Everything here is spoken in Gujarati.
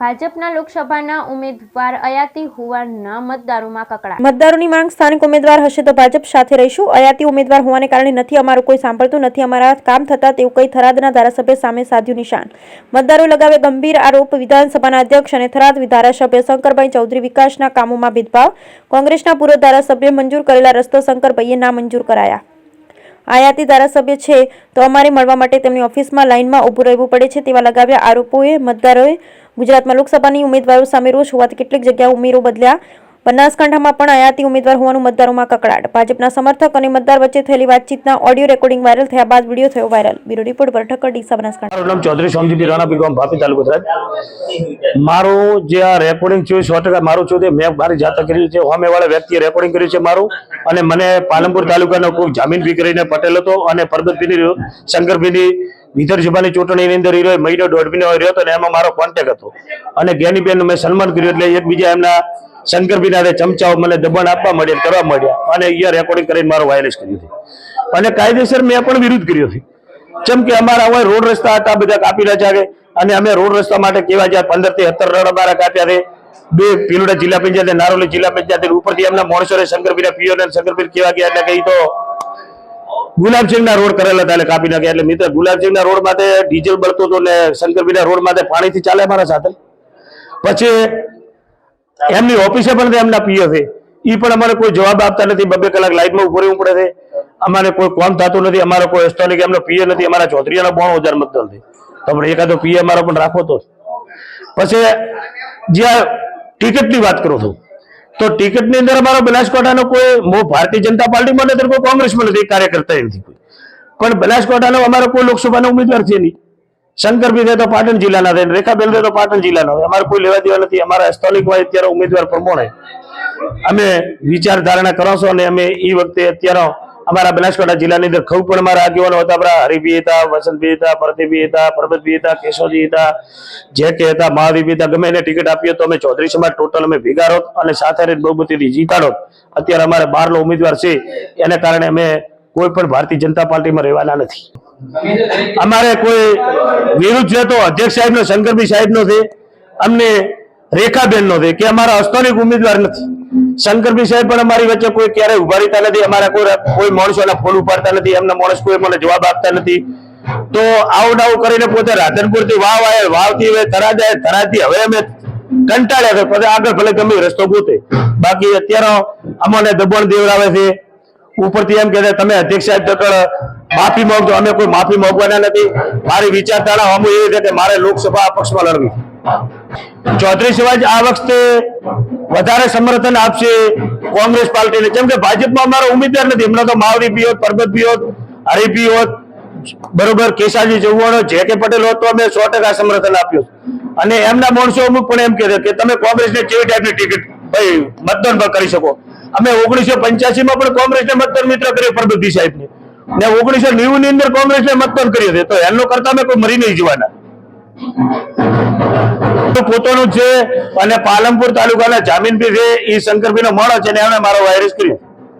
ભાજપના લોકસભાના ઉમેદવાર અયાતી હોવાના મતદારોમાં કકળાટ। મતદારોની માંગ સ્થાનિક ઉમેદવાર હશે તો ભાજપ સાથે રહીશું। અયાતી ઉમેદવાર હોવાને કારણે નથી અમારું કોઈ સાંભળતું નથી અમારા કામ થતા તેવું કઈ થરાદના ધારાસભ્ય સામે સાધ્યું નિશાન। મતદારો લગાવે ગંભીર આરોપ। વિધાનસભાના અધ્યક્ષ અને થરાદ ધારાસભ્ય શંકરભાઈ ચૌધરી વિકાસના કામોમાં ભેદભાવ। કોંગ્રેસના પૂર્વ ધારાસભ્ય મંજૂર કરેલા રસ્તો શંકરભાઈએ ના મંજૂર કરાયા। આયાતી ધારાસભ્ય છે તો અમારે મળવા માટે તેમની ઓફિસમાં લાઇનમાં ઊભું રહેવું પડે છે તેવા લગાવ્યા આરોપોએ મતદારોએ ગુજરાતમાં લોકસભાની ઉમેદવારો સામે રોષ હોવાથી કેટલીક જગ્યાએ ઉમેરો બદલ્યા। બનાસકાંઠામાં પણ અયાતી ઉમેદવાર હોવાનું મતદારોમાં કકળાટ। ભાજપના સમર્થક અને મતદાર વચ્ચે થયેલી વાતચીતના ઓડિયો રેકોર્ડિંગ વાયરલ થયા બાદ વિડીયો થયો વાયરલ। બ્યુરો રિપોર્ટ પર ઠક્કર ડીસા બનાસકાંઠા। મારું નામ ચૌધરી સોમજીભાઈ રાણાપી ગામ ભાપી તાલુકો થરાદ। મારું જે આ રેકોર્ડિંગ છે 100% મારું છે મેં મારી જાતે કર્યું છે। સામેવાળા વ્યક્તિએ રેકોર્ડિંગ કર્યું છે મારું અને મને પાલનપુર તાલુકાનો કોઈ જામીન ફી કરીને પટેલ હતો અને પરબતભાઈની શંકરભાઈની વિધાનસભાની ચૂંટણીની અંદર મહિનો 1.5 મહિનો રહ્યો હતો અને એમાં મારો કોન્ટેક્ટ હતો અને જ્ઞાનીબેનનું મેં સન્માન કર્યું એટલે એકબીજા એમના શંકરભાઈના ચમચાઓ મને દબાણ આપવા મળ્યા કરવા મળ્યા અને અહીંયા રેકોર્ડિંગ કરીને મારો વાયરસ કર્યું છે અને કાયદેસર મેં પણ વિરોધ કર્યો છે। જેમ કે અમારા હવે રોડ રસ્તા હતા બધા કાપી નાખ્યા છે અને અમે રોડ રસ્તા માટે કેવા જ્યાં 15 થી 17 રોડ અમારા કાપ્યા છે। 2 પીલોડા જિલ્લા પંચાયત નારોલી જિલ્લા પંચાયત ઉપરથી એમના માણસોને શંકરભાઈના પીઓ અને શંકરભાઈ કેવા ગયા એટલે કઈ તો ગુલાબસિંહના રોડ કરેલા હતા એટલે કાપી નાખ્યા। એટલે મિત્ર ગુલાબસિંહના રોડ માટે ડીઝલ બળતો હતો ને શંકરભાઈના રોડ માટે પાણીથી ચાલે અમારા સાથે। પછી એમની ઓફિસે પણ એમના પીઓ છે એ પણ અમારે કોઈ જવાબ આપતા નથી। 2 કલાક લાઈટમાં ઉભું રહેવું પડે છે। અમારે કોઈ કામ થતું નથી। અમારો કોઈ સ્થાનિક એમનો પીએ નથી। અમારા ચૌધરીના 92,000 મતદાન છે તો આપણે એકાદો પીએ અમારો પણ રાખો તો। પછી જ્યાં ટિકિટની વાત કરું છું તો ટિકિટની અંદર અમારો બનાસકાંઠાનો કોઈ ભારતીય જનતા પાર્ટીમાં નથી કોઈ કોંગ્રેસમાં નથી કાર્યકર્તા નથી કોઈ પણ બનાસકાંઠાનો અમારો કોઈ લોકસભાનો ઉમેદવાર છે નહીં। શંકરભાઈ તો પાટણ જિલ્લાના છે રેખાબેન તો પાટણ જિલ્લાના છે। અમારે કોઈ લેવા દેવા નથી। અમારા સ્થાનિક હોય અત્યારે ઉમેદવાર પ્રમાણે અમે વિચાર ધારણા કરશો અને અમે એ વખતે અત્યારે અમારા બનાસકાંઠા જિલ્લાની અંદર ખુબ પણ અમારા આગેવાનો હતા। આપણા હરિભાઈ હતા, વસંતભાઈ હતા, પ્રદીપભાઈ હતા, પરબતભાઈ હતા, કેશવજી હતા, જે કે હતા, મહાદેવભાઈ હતા। ગમે એને ટિકિટ આપીએ તો અમે ચૌધરી સમાજ ટોટલ અમે ભેગા રોત અને સાથે બહુમતીથી જીતાડો। અત્યારે અમારે 12 ઉમેદવાર છે એને કારણે અમે કોઈ પણ ભારતીય જનતા પાર્ટીમાં રહેવાના નથી। અમારે કોઈ વિરુદ્ધ છે તો અધ્યક્ષ સાહેબ નો શંકરભાઈ સાહેબ નો છે અમને રેખાબેન નો છે કે અમારા અસ્થાનિક ઉમેદવાર નથી। શંકરભાઈ સાહેબ પણ અમારી વચ્ચે કોઈ ક્યારે ઉભા રહેતા નથી। અમારા કોઈ માણસોના ફોન ઉપાડતા નથી। એમના માણસ કોઈ મને જવાબ આપતા નથી। તો આવું ડાવું કરીને પોતે રાધનપુર થી વાવ આવે વાવથી હવે થરાદ આવે થરાદથી હવે અમે કંટાળ્યા છે પછી આગળ ભલે ગમે રસ્તો ગોતે। બાકી અત્યારે અમને દબાણ દેવડાવે છે ઉપરથી એમ કે તમે અધ્યક્ષ સાહેબ તકડ માફી માંગજો। અમે કોઈ માફી માંગવાના નથી। મારી વિચારધારા અમુ એવી છે કે મારે લોકસભા અપક્ષમાં લડવી। ચૌધરી સમાજ આ વખતે વધારે સમર્થન આપશે કોંગ્રેસ પાર્ટીને। જેમ કે ભાજપમાં અમારો ઉમેદવાર નથી। હમણાં તો માવડી પીઓત, પરબત પીઓત, હરી પીઓત, બરોબર કેશાજી ચૌહાણ, જે કે પટેલ હોત તો અમે 100% સમર્થન આપ્યું અને એમના માણસો અમુક પણ એમ કહે કે તમે કોંગ્રેસને કેવી ટાઈપની ટિકિટ ભાઈ મતદાન પણ કરી શકો। અમે 1985 માં પણ કોંગ્રેસને મતદાન મિત્ર કર્યો પરબતજી સાહેબને ને 1990 ની અંદર કોંગ્રેસને મતદાન કર્યું છે તો એનો કરતા અમે કોઈ મરી નહીં જવાના। તો પોતાનું છે અને પાલનપુર તાલુકાના જામીન બી છે એ શંકરભાઈનો માણસ છે અને એમણે મારો વાયરસ કર્યો।